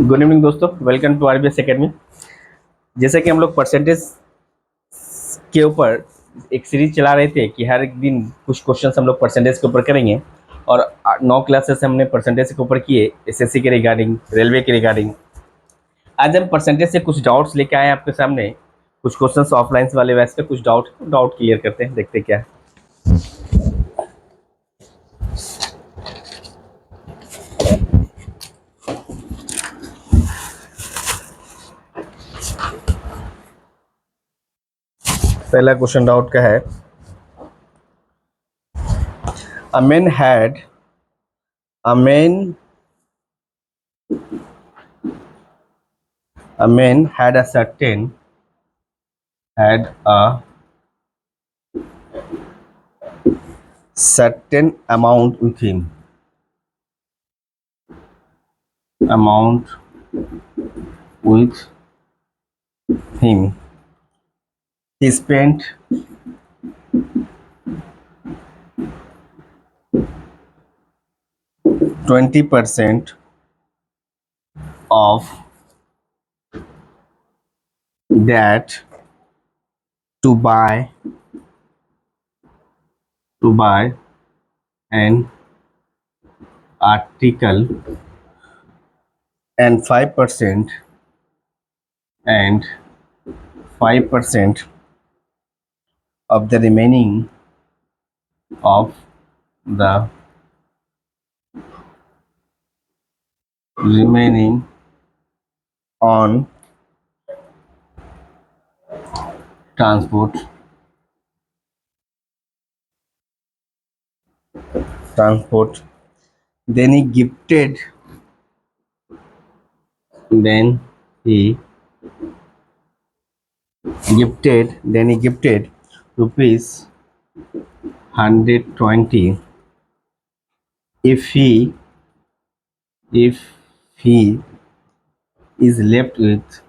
Good evening दोस्तों, welcome to RBS academy. जैसे कि हम लोग परसेंटेज के ऊपर एक सीरीज चला रहे थे कि हर एक दिन कुछ क्वेश्चंस हम लोग परसेंटेज के ऊपर करेंगे। और 9 क्लासेस हमने परसेंटेज के ऊपर किए, एसएससी के रिगार्डिंग, रेलवे के रिगार्डिंग। आज हम परसेंटेज से कुछ डाउट्स लेके आए हैं आपके सामने। कुछ क्वेश्चंस ऑफलाइन वाले वैसे पे कुछ डाउट क्लियर करते हैं, देखते हैं क्या है। पहला क्वेश्चन डाउट का है, a man had a man a man had a certain amount with him. Amount with him. He spent 20% of that to buy an article, and 5% of the the remaining on transport. Then he gifted rupees 120 if he is left with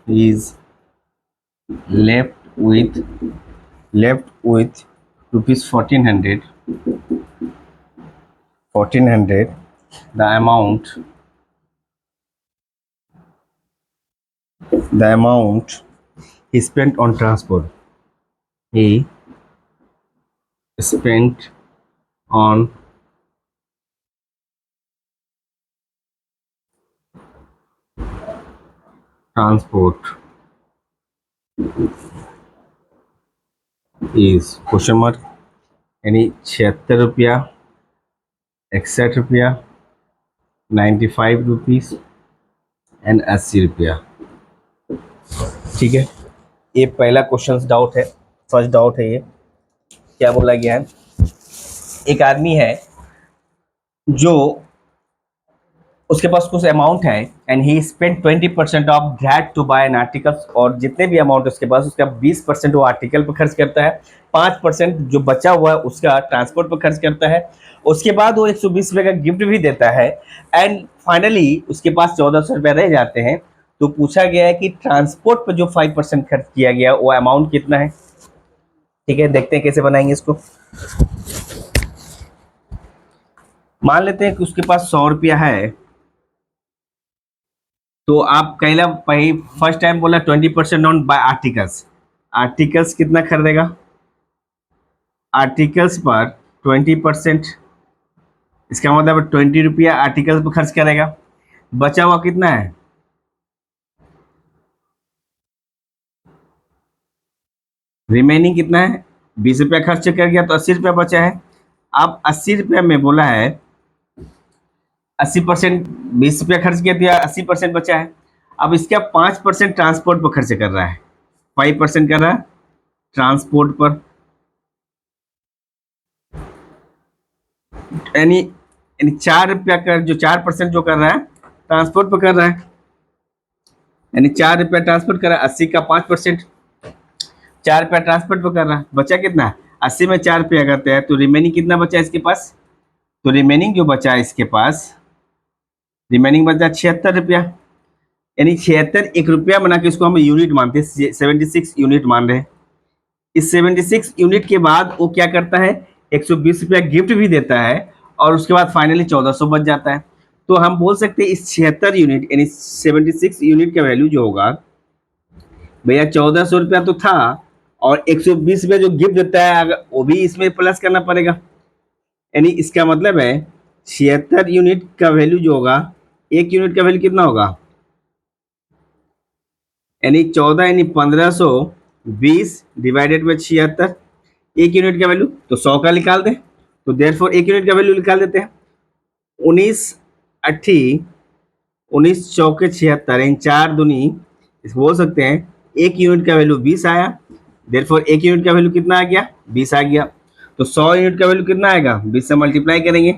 rupees 1400. The amount he spent on transport. He spent on transport is question mark यानी 76 रुपया, 61 रुपया, 95 rupees and 80 रुपया। ठीक है, ये पहला question doubt है, first doubt है। ये क्या बोला गया है, एक आदमी है जो उसके पास कुछ अमाउंट है and he spend 20% of that to buy an articles, और जितने भी अमाउंट उसके पास उसका 20% वो आर्टिकल पर खर्च करता है, 5% जो बचा हुआ है उसका ट्रांसपोर्ट पर खर्च करता है। उसके बाद वो 120 रुपये का गिफ्ट भी देता है एंड फाइनली उसके पास 1400 रुपये रह जाते हैं। तो पूछा गया है कि ट्रांसपोर्ट पर जो 5% खर्च किया गया वो अमाउंट कितना है। ठीक है, देखते हैं कैसे बनाएंगे इसको। मान लेते हैं कि उसके पास 100 रुपया है, तो आप कहला फर्स्ट टाइम बोला 20% ऑन बाय आर्टिकल्स। आर्टिकल्स कितना खरीदेगा, आर्टिकल्स पर 20%, इसका मतलब 20 रुपया आर्टिकल्स पर खर्च करेगा। बचा हुआ कितना है, रिमेनिंग कितना है, 20 रुपया खर्च कर गया तो 80 रुपया बचा है। अब 80 रुपया में बोला है 80%, 20 रुपया खर्च किया दिया, 80% बचा है। अब इसका 5% ट्रांसपोर्ट पर खर्च कर रहा है, 5% कर रहा है ट्रांसपोर्ट पर, यानी 4 रुपया का जो 4% जो कर रहा है ट्रांसपोर्ट पर कर रहा है, यानी 4 रुपया ट्रांसपोर्ट कर रहा है, 80 का 5%, 4 रुपया ट्रांसपोर्ट पर कर रहा है। बचा कितना, 80 में 4 रुपया करते हैं तो रिमेनिंग कितना बचा इसके पास, तो रिमेनिंग जो बचा इसके पास, रिमेनिंग बचा 76 रुपया, यानी 76 1 रुपया बना के इसको हम यूनिट मानते हैं, 76 यूनिट मान रहे हैं। इस 76 यूनिट के बाद वो क्या करता है, 120 रुपया गिफ्ट भी देता है और उसके बाद फाइनली 1400 बच जाता है। तो हम बोल सकते हैं इस 76 यूनिट यानी 76 यूनिट का वैल्यू जो होगा भैया 1400 रुपया तो था, और 120 में जो गिफ्ट देता है अगर वो भी इसमें प्लस करना पड़ेगा। यानी इसका मतलब है 76 यूनिट का वैल्यू जो होगा, एक यूनिट का वैल्यू कितना होगा, यानी 14 यानी 1520 डिवाइडेड बाई 76, एक यूनिट का वैल्यू तो 100 का निकाल दें, तो देयरफॉर एक यूनिट का वैल्यू निकाल देते हैं। 19 अट्ठी 19 चौके 76 इन चार दूनी, इस बोल सकते हैं एक यूनिट का वैल्यू 20 आया, देयरफॉर एक यूनिट का वैल्यू कितना आ गया, 20 आ गया। तो 100 यूनिट का वैल्यू कितना आएगा, 20 से मल्टीप्लाई करेंगे,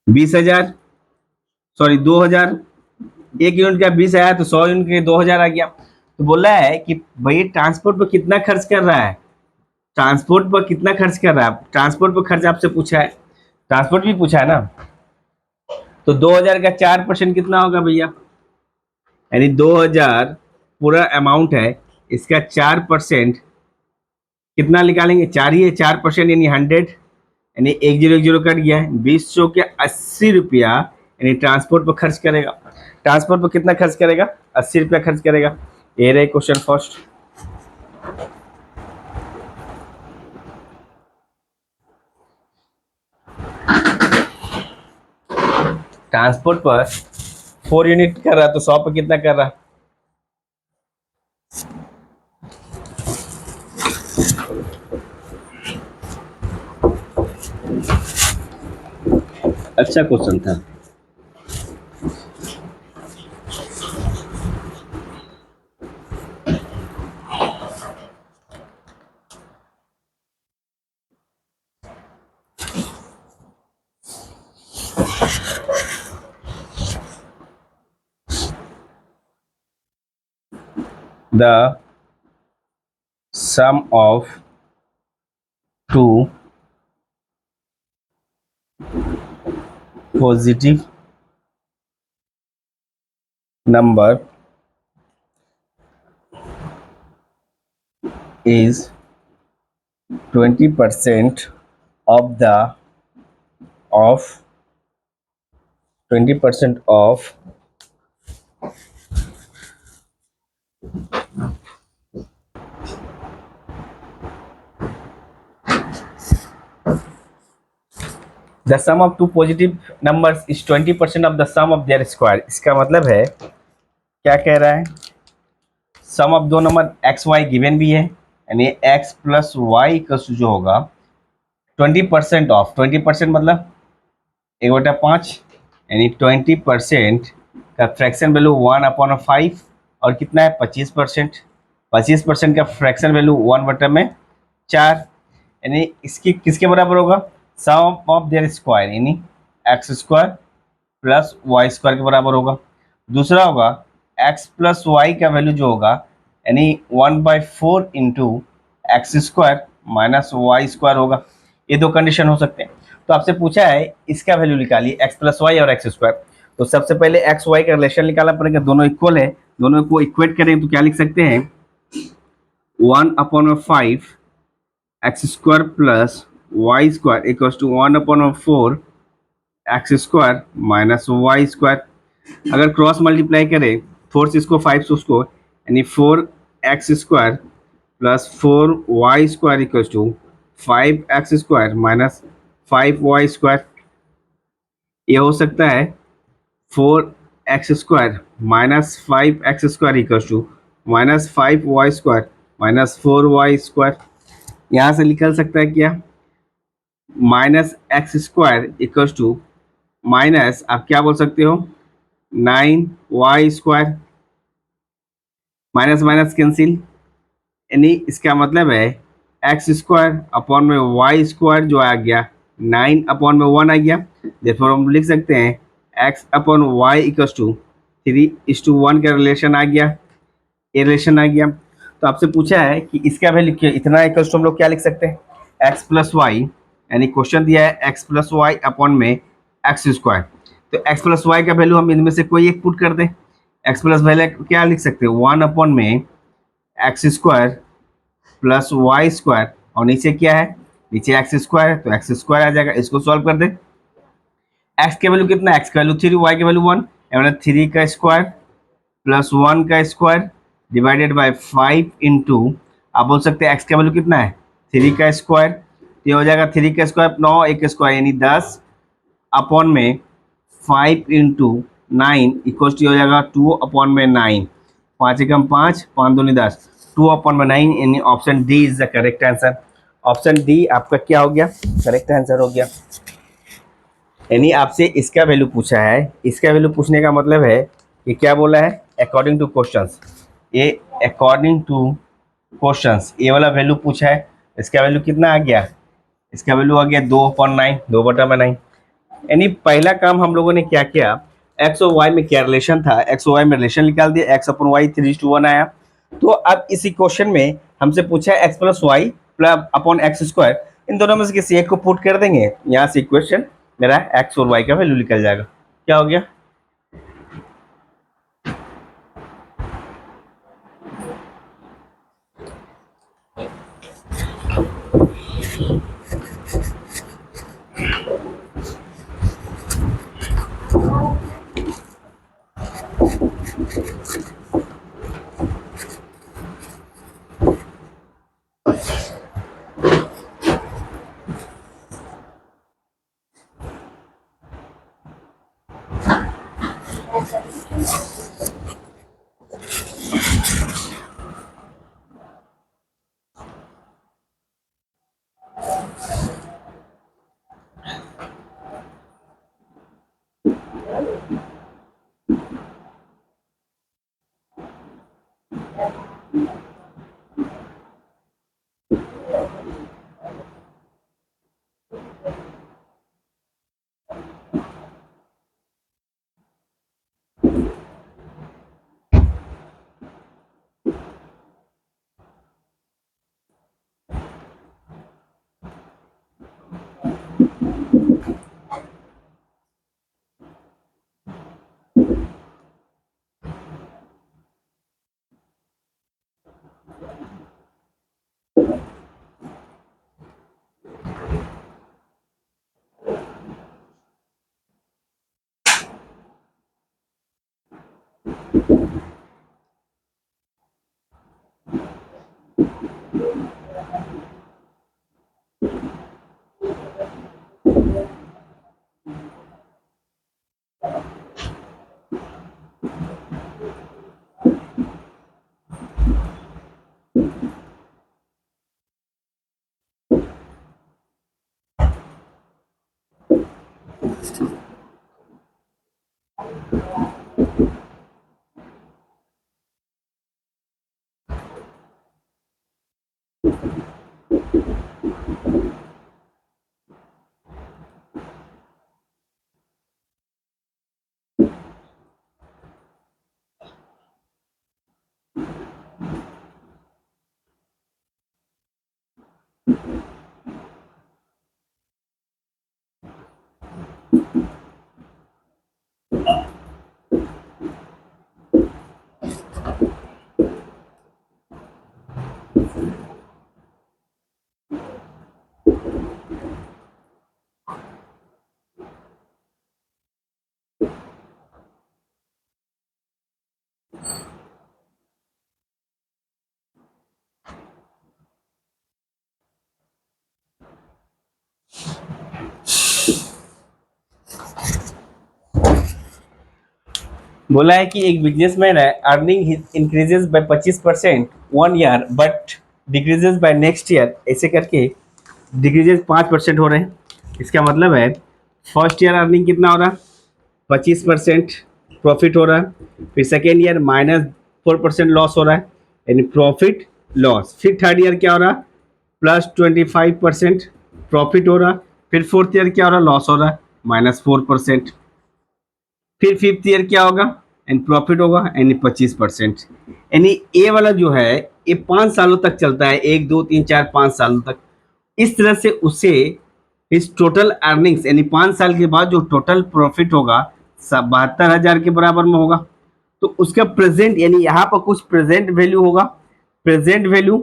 20,000, सॉरी 2,000, एक यूनिट का 20 आया तो 100 यूनिट के 2,000 आ गया। तो बोल रहा है कि भाई ट्रांसपोर्ट पर कितना खर्च कर रहा है, ट्रांसपोर्ट पर कितना खर्च कर रहा है, ट्रांसपोर्ट पर खर्च आपसे पूछा है, ट्रांसपोर्ट भी पूछा है ना। तो 2,000 का 4% कितना होगा भैया, यानी 2,000 पूरा अमाउंट है, इसका 4% कितना निकालेंगे, 4 ही है, 4% यानी 100, यानी 1,010 कट गया है, 20 के 80 रुपया यानी ट्रांसपोर्ट पर खर्च करेगा। ट्रांसपोर्ट पर कितना खर्च करेगा, 80 रुपया खर्च करेगा। ये रहे क्वेश्चन फर्स्ट। ट्रांसपोर्ट पर 4 यूनिट कर रहा तो 100 पर कितना कर रहा, अच्छा क्वेश्चन था। The sum of two positive number is 20% of the of 20% of the sum of two positive numbers is 20% of the sum of their square। इसका मतलब है क्या कह रहा है, सम ऑफ दो नंबर एक्स वाई गिवन भी है, यानी एक्स प्लस वाई का जो होगा 20% ऑफ, 20% मतलब 1/5, यानी 20% का फ्रैक्शन वैल्यू 1/5, और कितना है 25%, 25% का फ्रैक्शन वैल्यू 1/4, यानी इसकी किसके बराबर होगा, सम ऑफ देयर स्क्वायर यानी x square plus y square के बराबर होगा। दूसरा होगा एक्स प्लस वाई का वैल्यू जो होगा यानी 1/4 into x square minus y square होगा। ये दो कंडीशन हो सकते हैं। तो आपसे पूछा है इसका वैल्यू निकालिए, एक्स प्लस वाई और एक्स स्क्वायर। तो सबसे पहले एक्स वाई का रिलेशन निकालना पड़ेगा, दोनों इक्वल है, दोनों को इक्वेट करें तो क्या लिख सकते हैं, 1/5 x square plus y square equal to 1/4 x square minus y square. अगर क्रॉस मल्टीप्लाई करें 4 से इसको 5 से उसको, यानी 4x square plus 4y square equal to 5x square minus 5y square. ये हो सकता है 4x square minus 5x square equal to minus 5y square minus 4y square. यहाँ से निकल सकता है क्या, minus x square equal to minus आप क्या बोल सकते हो 9y square, minus minus cancel, यानी इसका मतलब है एक्स स्क्वायर अपॉन में वाई स्क्वायर जो आ गया 9/1 आ गया। देखो हम लिख सकते हैं x upon y equal to 3:1 का रिलेशन आ गया, ये रिलेशन आ गया। तो आपसे पूछा है कि इसका वैल्यू क्या, इतना इक्वल टू हम लोग क्या लिख सकते हैं, एक्स प्लस वाई, यानी क्वेश्चन दिया है एक्स प्लस वाई अपॉन में एक्स स्क्वायर। तो एक्स प्लस वाई का वैल्यू हम इनमें से कोई एक पुट कर दें, एक्स प्लस वैल्यू क्या लिख सकते हैं 1 में x square plus y square, और नीचे क्या है, नीचे एक्स स्क्वायर है तो एक्स स्क्वायर आ जाएगा, इसको सॉल्व कर दें। एक्स का वैल्यू कितना, एक्स का वैल्यू 3, वाई का वैल्यू 1, यानी 3 का स्क्वायर प्लस 1 का स्क्वायर डिवाइडेड बाय 5 इंटू, आप बोल सकते हैं एक्स का वैल्यू कितना है 3 का स्क्वायर, तो ये हो जाएगा 3 का स्क्वायर 9, एक स्क्वायर यानी 10 अपॉन में 5 इंटू 9 इक्वल टू हो जाएगा 2 अपॉन में 9, 5 एकम 5, 5 दूनी 10, 2 अपॉन में 9, यानी option D is the correct answer. Option D आपका क्या हो गया, करेक्ट आंसर हो गया। यानी आपसे इसका वैल्यू पूछा है, इसका वैल्यू पूछने का मतलब है कि क्या बोला है, अकॉर्डिंग टू क्वेश्चंस, ये अकॉर्डिंग टू क्वेश्चंस ये वाला वैल्यू पूछा है, इसका वैल्यू कितना आ गया, इसका वैल्यू आ गया 2/9, 2/9। यानी पहला काम हम लोगों ने क्या किया, एक्स और वाई में क्या रिलेशन था, एक्स और वाई में रिलेशन निकाल दिया, एक्स अपन वाई 3:1 आया। तो अब इसी क्वेश्चन में हमसे पूछा है x plus y plus upon x square, इन दोनों में से किसी एक को पुट कर देंगे, यहाँ से इक्वेशन मेरा एक्स और वाई का वैल्यू निकल जाएगा। क्या हो गया, बोला है कि एक बिजनेसमैन है, earning increases by 25% 1 year but decreases by next year, ऐसे करके डिक्रीजेस 5% हो रहे हैं। इसका मतलब है फर्स्ट ईयर अर्निंग कितना हो रहा है 25% प्रॉफिट हो रहा है, फिर सेकेंड ईयर -4% लॉस हो रहा है, यानी प्रॉफिट लॉस, फिर थर्ड ईयर क्या हो रहा है +25% प्रॉफिट हो रहा, फिर फोर्थ ईयर क्या हो रहा लॉस हो रहा है -4%, फिर फिफ्थ ईयर क्या होगा एंड प्रॉफिट होगा यानी 25%। यानी ये वाला जो है ये 5 सालों तक चलता है, 1 2 3 4 5 सालों तक। इस तरह से उसे इस टोटल अर्निंग्स यानी 5 साल के बाद जो टोटल प्रॉफिट होगा 72,000 के बराबर में होगा। तो उसका प्रेजेंट यानी यहाँ पर कुछ प्रेजेंट वैल्यू होगा, प्रेजेंट वैल्यू,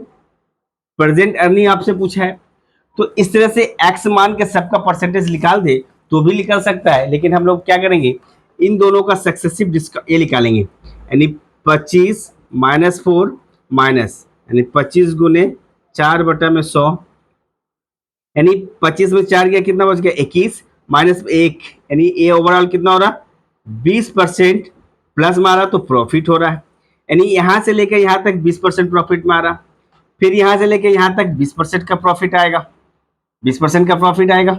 प्रेजेंट अर्निंग आपसे पूछा है। तो इस तरह से एक्स मान के सबका परसेंटेज निकाल दे तो भी निकल सकता है, लेकिन हम लोग क्या करेंगे, इन दोनों का सक्सेसिव ये निकालेंगे, यानी 25 माइनस 4 माइनस, यानी 25 गुने 4/100, यानी 25 में 4 गया कितना बच गया 21 माइनस 1, यानी ये ओवरऑल कितना हो रहा 20% प्लस मारा तो प्रॉफिट हो रहा है, यानी यहां से लेकर यहां तक 20% प्रॉफिट मारा, फिर यहां से लेकर यहां तक 20% का प्रॉफिट आएगा, 20% का प्रॉफिट आएगा,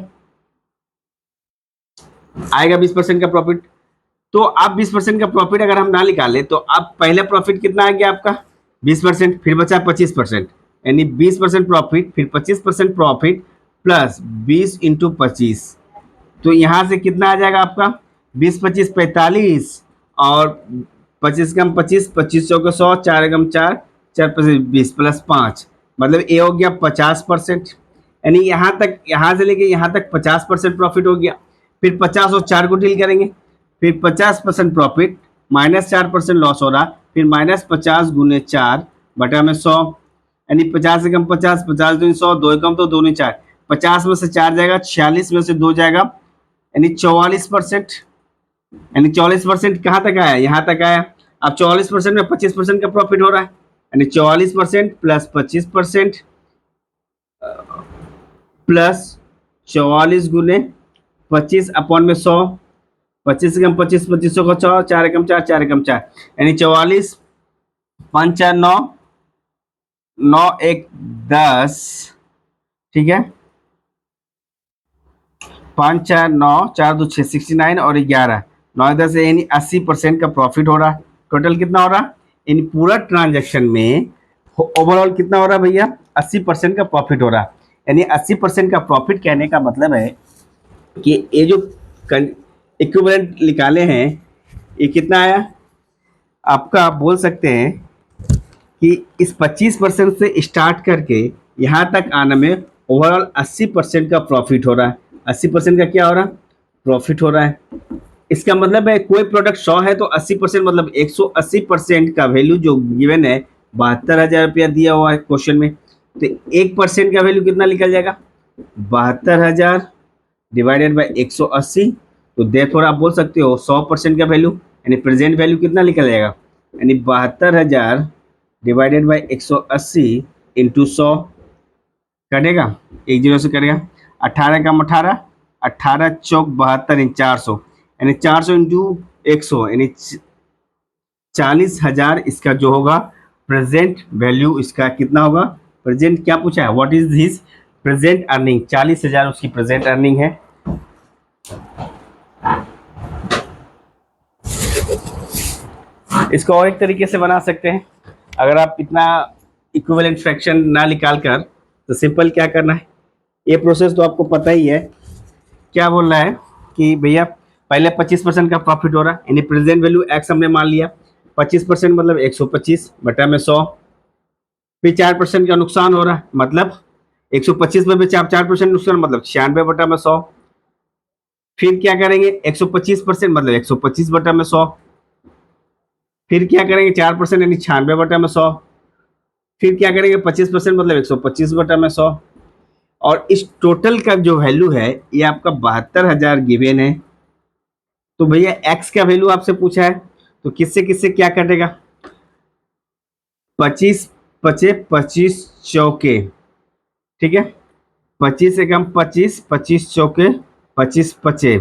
20% का प्रॉफिट। तो अब 20% का प्रॉफिट अगर हम ना निकालें तो अब पहले प्रॉफिट कितना आ गया आपका 20%, फिर बचा 25%, यानी 20% प्रॉफिट फिर 25% प्रॉफिट प्लस 20 इंटू 25, तो यहां से कितना आ जाएगा आपका 20 25 45, और 25 कम 25, 25 चौके 100, 4 एकम 4, 4 25 20 प्लस 5, मतलब ये हो गया 50%, यानी यहाँ से लेके यहाँ तक 50% प्रॉफिट हो गया। फिर 50 और 4 को डील करेंगे, फिर 50% प्रॉफिट माइनस 4% लॉस हो रहा, फिर माइनस 50 गुने 4 बटा में 100, यानी 50 से कम 50, 50 दूनी 100, 2 कम तो 2 नहीं 4, 50 में से 4 जाएगा, 46 में से 2 जाएगा, यानी 44%, यानी 44% कहाँ तक आया, यहाँ तक आया। अब 44% में 25% का प्रॉफिट हो रहा है, यानी 44% प्लस 25% प्लस 44 गुने 25 अपॉन में 100, 25 से कम 25, 25 को 4, 4 एकम 4, 4 एकम 4, यानी 44 5 4 9, 9 1 10, ठीक है, 5 4 9 4 2 6 69 और 11 9 10, यानी 80% का प्रॉफिट हो रहा है। टोटल कितना हो रहा, इन पूरा ट्रांजैक्शन में ओवरऑल कितना हो रहा है भैया 80% का प्रॉफिट हो रहा है, यानी 80% का प्रॉफिट कहने का मतलब है कि ये जो इक्विवेलेंट निकाले हैं ये कितना आया आपका, आप बोल सकते हैं कि इस 25% से स्टार्ट करके यहाँ तक आने में ओवरऑल 80% का प्रॉफिट हो रहा है। 80% का क्या हो रहा है प्रॉफिट हो रहा है। इसका मतलब है कोई प्रोडक्ट 100 है तो 80% मतलब 180% का वैल्यू जो गिवन है 72,000 रुपया दिया हुआ है क्वेश्चन में, तो 1% का वैल्यू कितना निकल जाएगा 72,000 डिवाइडेड बाई 180, तो देयरफॉर आप बोल सकते हो 100% का वैल्यू, यानी प्रेजेंट वैल्यू कितना निकल जाएगा, यानी 72,000 डिवाइडेड बाई 180 इंटू 100, कटेगा एक जीरो से कटेगा, 18 कम 18, 18 चौक 72 इन 400, यानी 400 इंटू 100, यानी 40,000 इसका जो होगा प्रेजेंट वैल्यू, इसका कितना होगा प्रेजेंट, क्या पूछा है what is his present earning, 40,000 उसकी प्रेजेंट अर्निंग है। इसको और एक तरीके से बना सकते हैं, अगर आप इतना इक्विवेलेंट फ्रैक्शन ना निकाल कर, तो सिंपल क्या करना है, ये प्रोसेस तो आपको पता ही है, क्या बोल रहा है कि भैया पहले 25% का प्रॉफिट हो रहा है, यानी प्रेजेंट वैल्यू एक्स हमने मान लिया, 25% मतलब 125 बटा में 100, फिर 4% का नुकसान हो रहा है, मतलब 125 में 4% नुकसान मतलब 96 बटा में 100, फिर क्या करेंगे 125% मतलब 125 बटा में 100, फिर क्या करेंगे 4% यानी 96 बटा में 100, फिर क्या करेंगे 25% मतलब 125 बटा में 100, और इस टोटल का जो वैल्यू है ये आपका 72,000 गिवन है। तो भैया एक्स का वैल्यू आपसे पूछा है, तो किससे किससे क्या कटेगा, 25 पचे 25 चौके, ठीक है, 25 एकम 25, 25 चौके 25 पचे,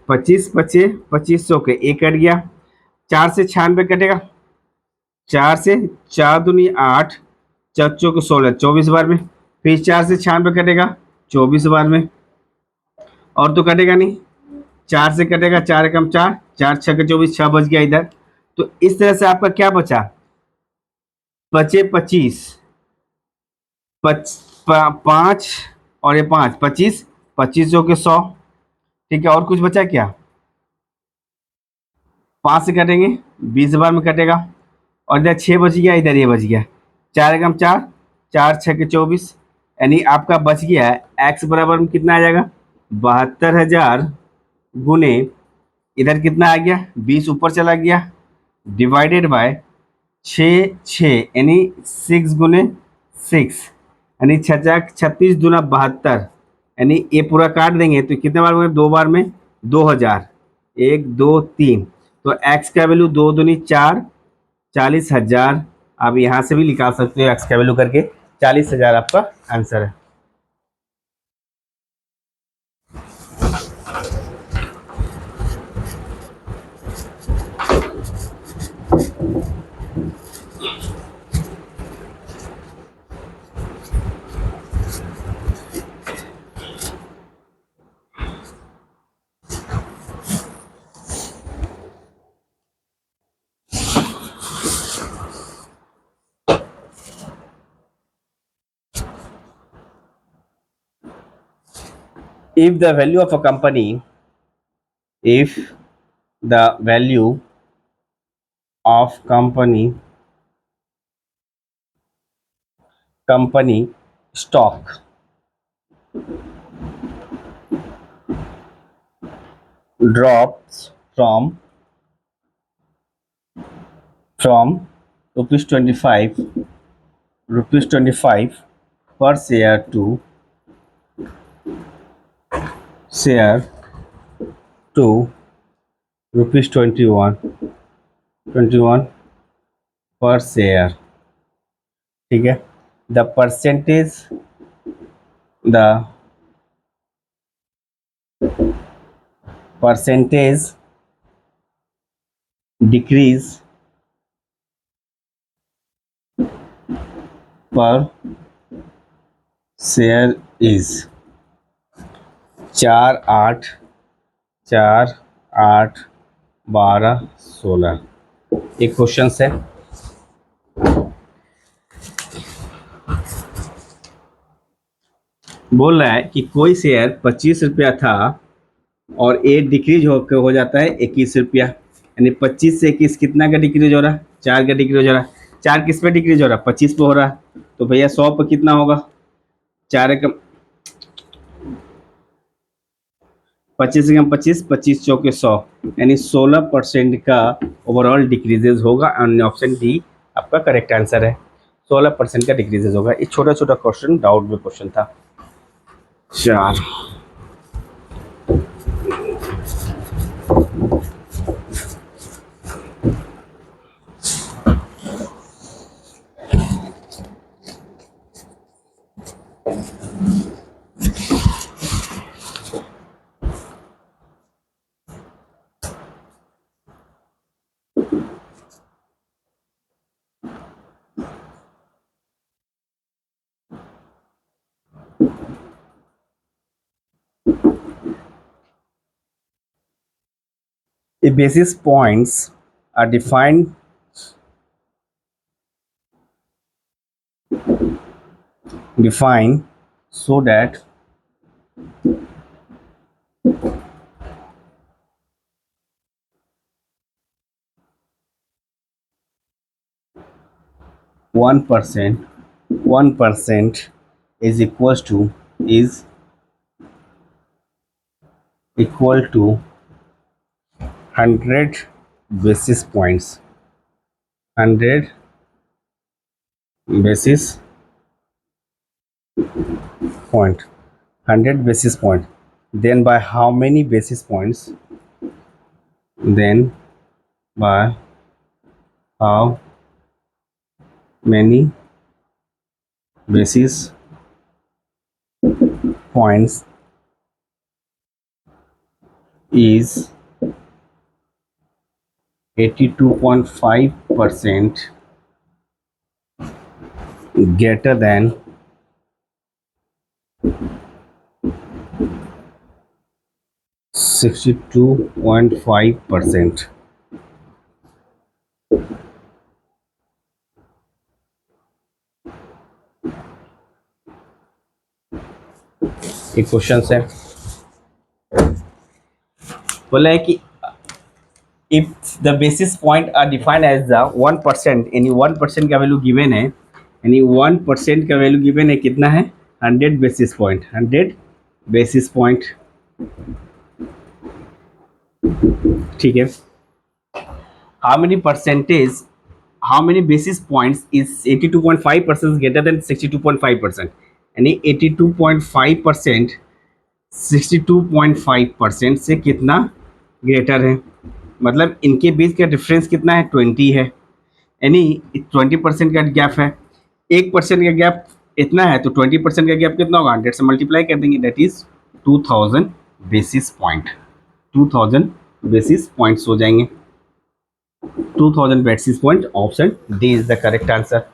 25 पचे 25 चौके एक कट गया, 4 से 96 कटेगा, 4 से 4 दूनी 8, 4 चौके 16 24 बार में, फिर 4 से 96 कटेगा 24 बार में, और तो कटेगा नहीं, 4 से कटेगा 4 एकम 4, 4 छः 24, 6 बच गया इधर। तो इस तरह से आपका क्या बचा, बचे 25, 5 और ये 5 25, 25 चौके 100, ठीक है, और कुछ बचा क्या, 5 से कटेंगे 20 बार में कटेगा, और इधर 6 बच गया, इधर ये बच गया, 4 एकम 4, 4 छः 24, यानी आपका बच गया है एक्स बराबर में कितना आ जाएगा 72,000 गुने, इधर कितना आ गया 20 ऊपर चला गया, डिवाइडेड बाय 6 यानी 6 गुने 6, यानी 36 दूना 72, यानी ये पूरा काट देंगे तो कितने बार में, 2 बार में 2000, 1 2 3। तो एक्स का वैल्यू 2 दूनी 4, 40,000। आप यहाँ से भी निकाल सकते हो एक्स का वैल्यू करके, 40,000 आपका आंसर है। If the value of a company, if the value of company stock drops from rupees 25 per share to share to rupees 21 per share, ठीक है। द परसेंटेज डिक्रीज पर शेयर इज 4 8 4 8 12 16। एक question है, बोल रहा है कि कोई शेयर 25 रुपया था और ये डिक्रीज हो जाता है 21 रुपया, यानी 25 से 21 कितना का डिक्रीज हो रहा है, 4 का डिक्रीज हो रहा है। 4 किस पे डिक्रीज हो रहा है, 25 पे हो रहा है। तो भैया 100 पे कितना होगा, 4 एकम 25 एकम 25, 25 चौके 100, यानी 16% का ओवरऑल डिक्रीजेज होगा। और ऑप्शन डी आपका करेक्ट आंसर है, 16% का डिक्रीजेज होगा। एक छोटा छोटा क्वेश्चन डाउट में क्वेश्चन था। 4 The basis points are defined so that 1% is equal to 100 basis points. 100 basis point. 100 basis point. Then by how many basis points? Then by how many basis points is 82.5% greater than 62.5%. एक question है, बोला है कि if the basis point are defined as the 1%, यानी 1% का value given है, यानी 1% का वैल्यू गिवन है कितना है, 100 बेसिस पॉइंट। 100 बेसिस पॉइंट, ठीक है। How many basis points is 82.5% greater than 62.5%, यानी 82.5% 62.5% से कितना ग्रेटर है, मतलब इनके बीच का डिफरेंस कितना है, 20 है, यानी 20% का गैप है। 1% का गैप इतना है, तो 20% का गैप कितना होगा, 100 से मल्टीप्लाई कर देंगे, that is 2000 basis point. 2000 basis points हो जाएंगे। 2000 basis point, option D is the correct answer.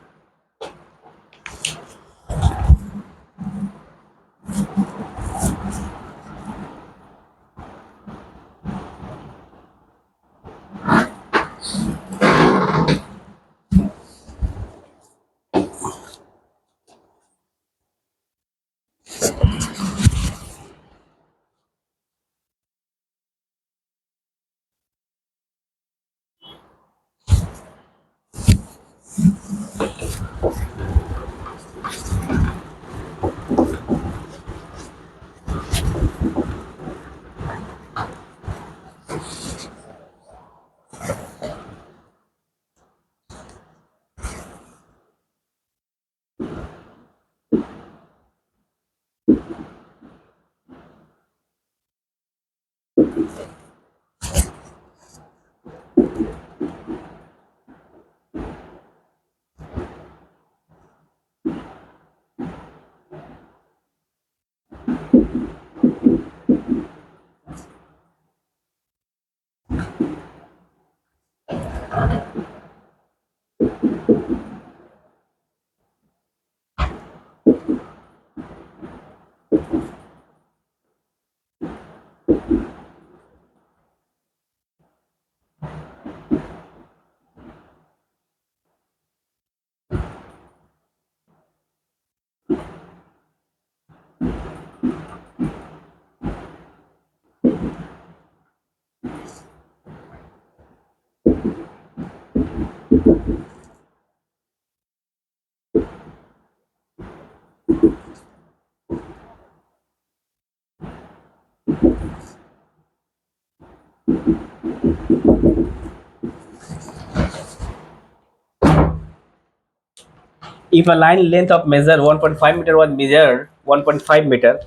If a line length of measure 1.5 meter was measured 1.5 metre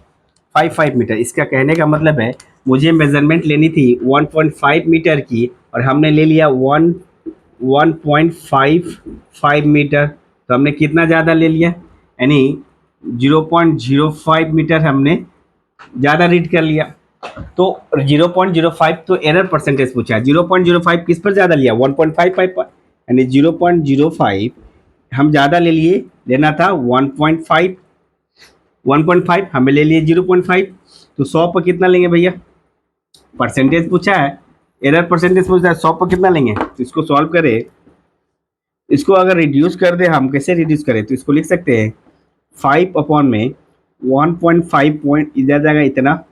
55 metre, इसका कहने का मतलब है मुझे मेजरमेंट लेनी थी 1.5 मीटर की और हमने ले लिया 1.55 मीटर, तो हमने कितना ज़्यादा ले लिया, यानी 0.05 मीटर हमने ज़्यादा रीड कर लिया। तो 0.05 तो एरर परसेंटेज पूछा है, 0.05 किस पर ज़्यादा लिया, 1.55 पर, यानी 0.05 हम ज़्यादा ले लिए, लेना था 1.5 हमें ले लिए 0.5, तो 100 पर कितना लेंगे भैया, परसेंटेज पूछा है, एरर परसेंटेज पूछा है, 100 पर कितना लेंगे, तो इसको सॉल्व करें। इसको अगर रिड्यूस कर दे, हम कैसे रिड्यूस करें, तो इसको लिख सकते हैं 5 अपॉन में 1.5 पॉइंट इधर जाएगा इतना,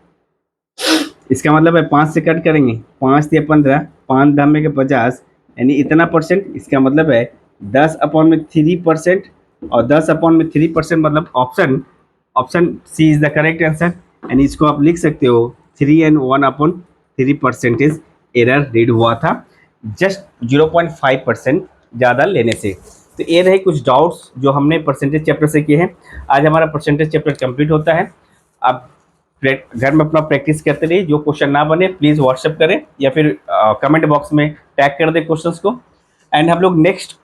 इसका मतलब है 5 से कट करेंगे, 5 से 15, 5 दामे के 50, यानी इतना परसेंट, इसका मतलब है 10 अपॉन में 3%, और 10 अपॉन में 3% मतलब option C is the correct answer, यानी इसको आप लिख सकते हो 3 and 1 अपॉन 3% एरर रीड हुआ था, जस्ट 0.5% ज़्यादा लेने से। तो ये रहे कुछ डाउट्स जो हमने परसेंटेज चैप्टर से किए हैं। आज हमारा परसेंटेज चैप्टर कंप्लीट होता है। अब घर में अपना प्रैक्टिस करते रहिए, जो क्वेश्चन ना बने प्लीज़ व्हाट्सएप करें या फिर कमेंट बॉक्स में टैग कर दें क्वेश्चंस को। एंड हम लोग नेक्स्ट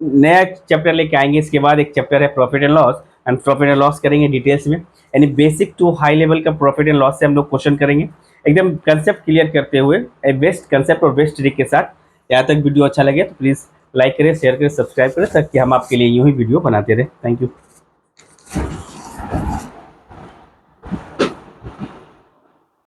नया चैप्टर लेके आएंगे, इसके बाद एक चैप्टर है profit and loss, and profit and loss करेंगे डिटेल्स में, यानी बेसिक टू हाई लेवल का प्रॉफिट एंड लॉस से हम लोग क्वेश्चन करेंगे, एकदम कंसेप्ट क्लियर करते हुए, बेस्ट कंसेप्ट और बेस्ट ट्रिक के साथ। यहाँ तक वीडियो अच्छा लगे तो प्लीज़ लाइक करें, शेयर करें, सब्सक्राइब करें, ताकि हम आपके लिए यूँ ही वीडियो बनाते रहें। Thank you.